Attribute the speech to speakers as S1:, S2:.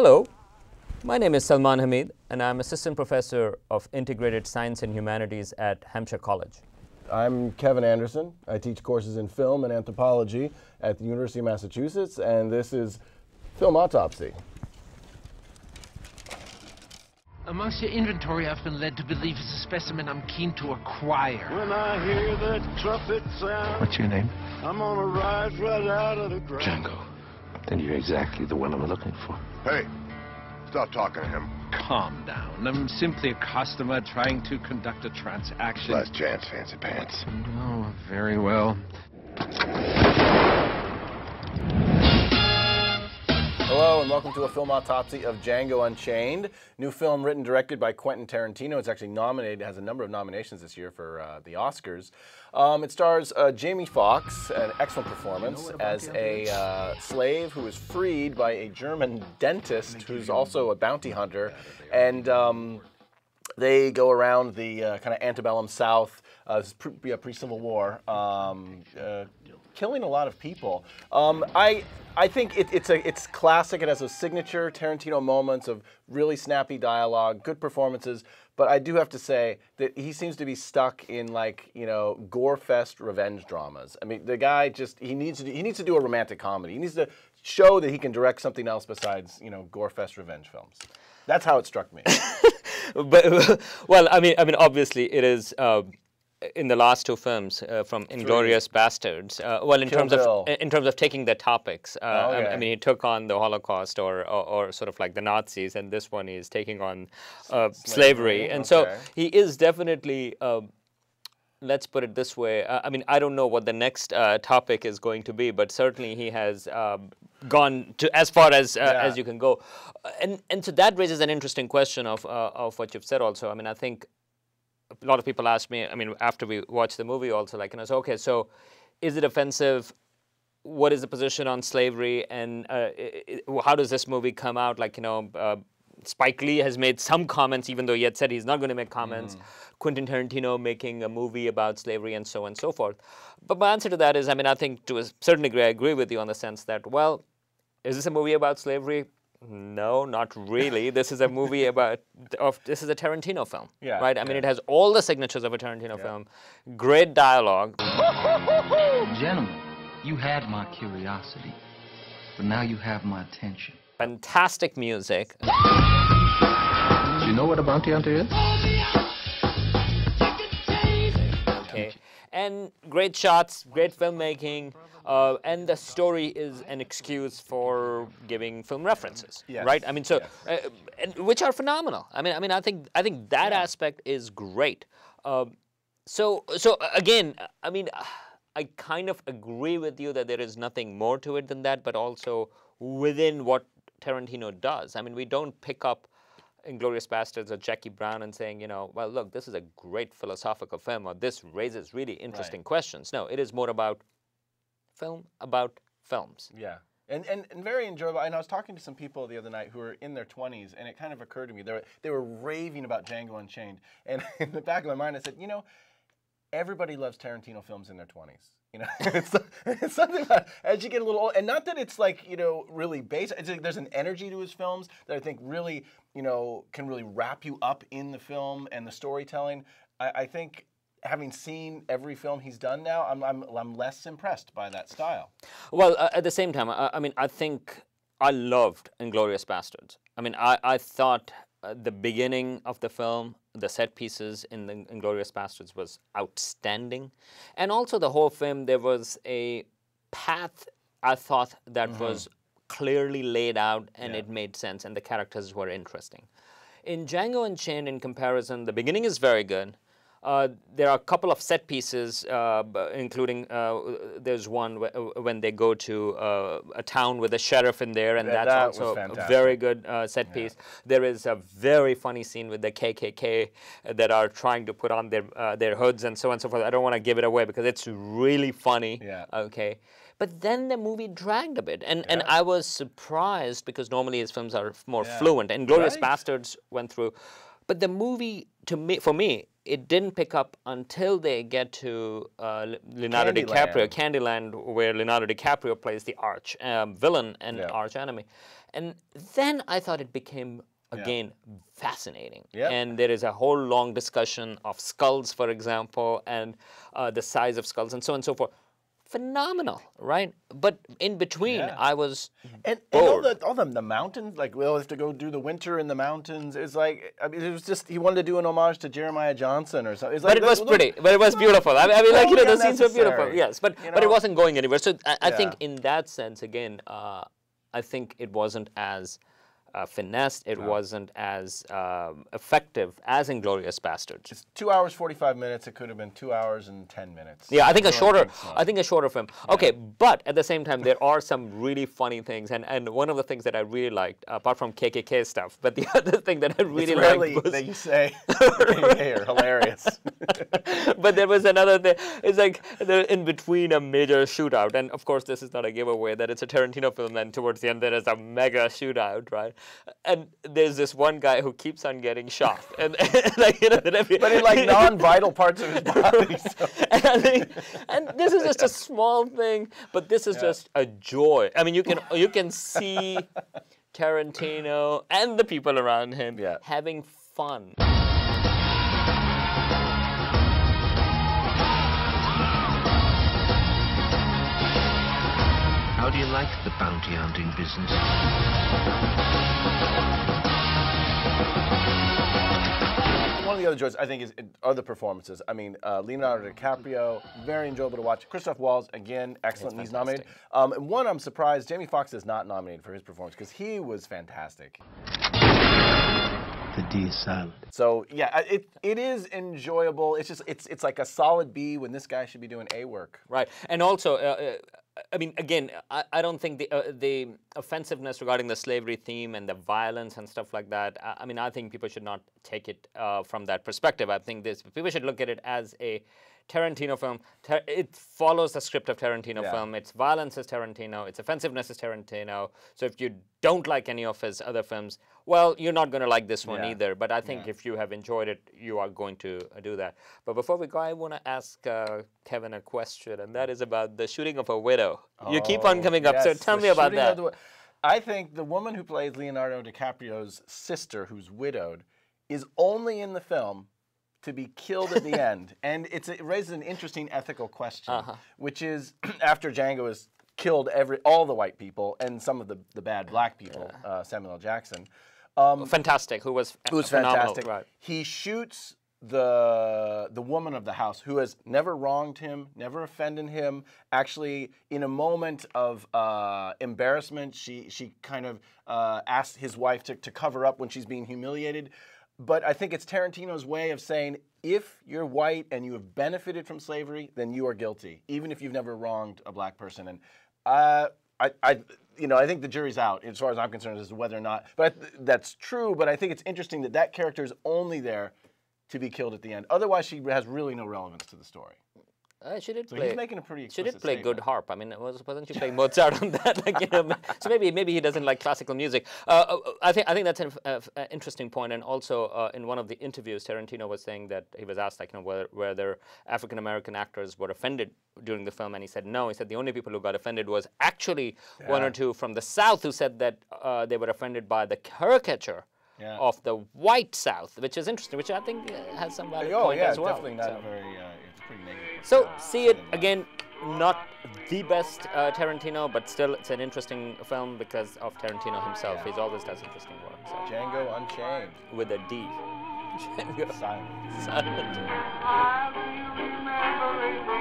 S1: Hello, my name is Salman Hamid, and I'm Assistant Professor of Integrated Science and Humanities at Hampshire College.
S2: I'm Kevin Anderson. I teach courses in film and anthropology at the University of Massachusetts, and this is Film Autopsy.
S3: Amongst your inventory, I've been led to believe is a specimen I'm keen to acquire.
S4: When I hear that trumpet sound,
S5: What's your name?
S4: I'm gonna rise right out of the ground.
S5: Django. Then you're exactly the one I'm looking for.
S6: Hey, stop talking to him.
S3: Calm down. I'm simply a customer trying to conduct a transaction.
S6: Last chance, fancy pants.
S3: Oh, very well.
S2: Hello and welcome to a film autopsy of Django Unchained. New film written and directed by Quentin Tarantino. It's actually nominated, has a number of nominations this year for the Oscars. It stars Jamie Foxx, an excellent performance, as a slave who is freed by a German dentist who's also a bounty hunter. And they go around the kind of antebellum South, pre-Civil War, killing a lot of people. I think it's classic. It has those signature Tarantino moments of really snappy dialogue, good performances. But I do have to say that he seems to be stuck in, like, you know, gore-fest revenge dramas. I mean, the guy just he needs to do a romantic comedy. He needs to show that he can direct something else besides, you know, gore-fest revenge films. That's how it struck me.
S1: But well, I mean, obviously, it is. In the last two films, from Inglourious Bastards, well, in terms of taking the topics, I mean, he took on the Holocaust or sort of like the Nazis, and this one is taking on slavery, and so he is definitely. Let's put it this way. I mean, I don't know what the next topic is going to be, but certainly he has gone to as far as you can go, and so that raises an interesting question of what you've said. Also, I mean, I think. A lot of people ask me, I mean, after we watch the movie also, like, and I say, okay, so is it offensive? What is the position on slavery? And how does this movie come out? Like, you know, Spike Lee has made some comments, even though he had said he's not going to make comments. Quentin Tarantino making a movie about slavery and so on and so forth. But my answer to that is, I mean, I think to a certain degree, I agree with you on the sense that, well, is this a movie about slavery? No, not really. This is a movie this is a Tarantino film, right? I mean, it has all the signatures of a Tarantino film. Great dialogue.
S7: Gentlemen, you had my curiosity, but now you have my attention.
S1: Fantastic music.
S5: Do you know what a bounty hunter is?
S1: Okay. And great shots, great filmmaking, and the story is an excuse for giving film references, right? I mean, so and which are phenomenal. I mean, I think that aspect is great. So again, I mean, I kind of agree with you that there is nothing more to it than that, but also within what Tarantino does. I mean, we don't pick up Inglourious Bastards or Jackie Brown and saying, you know, well, look, this is a great philosophical film, or this raises really interesting questions. No, it is more about film about films.
S2: Yeah, and very enjoyable. And I was talking to some people the other night who were in their 20s, and it kind of occurred to me, they were raving about Django Unchained. And in the back of my mind, I said, you know, everybody loves Tarantino films in their 20s. You know, it's something about as you get a little old, and not that it's like, you know, really basic. It's like there's an energy to his films that I think really, you know, can really wrap you up in the film and the storytelling. I think having seen every film he's done now, I'm less impressed by that style.
S1: Well, at the same time, I mean, I think I loved Inglourious Bastards. I mean, I thought the beginning of the film, the set pieces in the Inglourious Bastards was outstanding. And also the whole film, there was a path, I thought, that was clearly laid out, and it made sense, and the characters were interesting. In Django Unchained, in comparison, the beginning is very good. There are a couple of set pieces, including there's one when they go to a town with a sheriff in there, and that's also a very good set piece. There is a very funny scene with the KKK that are trying to put on their hoods and so on and so forth. I don't want to give it away because it's really funny. Okay. But then the movie dragged a bit, and I was surprised because normally his films are more fluent. And Inglourious Bastards went through. But the movie, for me, it didn't pick up until they get to Leonardo DiCaprio, Candyland, where Leonardo DiCaprio plays the arch villain and arch enemy. And then I thought it became, again, fascinating. And there is a whole long discussion of skulls, for example, and the size of skulls and so on and so forth. Phenomenal, right? But in between, I was bored.
S2: And all the mountains, like we'll have to go do the winter in the mountains. It's like, I mean, it was just, he wanted to do an homage to Jeremiah Johnson or something.
S1: But it was pretty, but it was beautiful. I mean, like, you know, the scenes were beautiful, yes. But it wasn't going anywhere. So I think in that sense, again, I think it wasn't as finessed, it wasn't as effective as Inglourious Basterds.
S2: It's 2 hours 45 minutes. It could have been 2 hours and 10 minutes.
S1: Yeah, I think a shorter film. Okay, but at the same time, there are some really funny things, and one of the things that I really liked, apart from KKK stuff, but the other thing that I really liked was
S2: that you say KKK are hilarious.
S1: But there was another thing. It's like they're in between a major shootout, and of course, this is not a giveaway that it's a Tarantino film, and towards the end there is a mega shootout, right? And there's this one guy who keeps on getting shot, and like, you know,
S2: but in like non-vital parts of his body. So.
S1: and this is just a small thing, but this is just a joy. I mean, you can see Tarantino and the people around him having fun.
S3: How do you like the bounty hunting business?
S2: One of the other joys, I think, are the performances. I mean, Leonardo DiCaprio, very enjoyable to watch. Christoph Waltz, again, excellent. He's nominated. And one, I'm surprised, Jamie Foxx is not nominated for his performance because he was fantastic.
S3: The D is silent.
S2: So yeah, it is enjoyable. It's just it's like a solid B when this guy should be doing A work.
S1: Right, and also. I mean, again, I don't think the offensiveness regarding the slavery theme and the violence and stuff like that, I mean, I think people should not take it from that perspective. I think people should look at it as a Tarantino film. It follows the script of Tarantino film. Its violence is Tarantino. Its offensiveness is Tarantino. So if you don't like any of his other films, well, you're not going to like this one either. But I think if you have enjoyed it, you are going to do that. But before we go, I want to ask Kevin a question, and that is about the shooting of a widow. You keep on coming up, so tell me about that.
S2: I think the woman who plays Leonardo DiCaprio's sister, who's widowed, is only in the film to be killed at the end. And it raises an interesting ethical question, which is after Django has killed all the white people and some of the bad black people, Samuel L. Jackson.
S1: Fantastic, who was
S2: fantastic.
S1: Right.
S2: He shoots the woman of the house who has never wronged him, never offended him. Actually, in a moment of embarrassment, she kind of asked his wife to cover up when she's being humiliated. But I think it's Tarantino's way of saying, if you're white and you have benefited from slavery, then you are guilty, even if you've never wronged a black person. And I think the jury's out as far as I'm concerned as to whether or not. But that's true. But I think it's interesting that character is only there to be killed at the end. Otherwise, she has really no relevance to the story.
S1: She did
S2: so
S1: play.
S2: He's making a pretty
S1: She did play
S2: statement.
S1: good harp. I mean, wasn't she playing Mozart on that? Like, you know, so maybe he doesn't like classical music. I think that's an interesting point. And also, in one of the interviews, Tarantino was saying that he was asked, like, you know, whether African American actors were offended during the film, and he said no. He said the only people who got offended was actually one or two from the South who said that they were offended by the caricature. Of the white South, which is interesting, which I think has some valid point as well.
S2: Definitely not very. It's pretty negative.
S1: So see it again. Not the best Tarantino, but still it's an interesting film because of Tarantino himself. He always does interesting work. So.
S2: Django Unchained
S1: with a D. Django
S2: Silent.
S1: Silent.
S4: I remember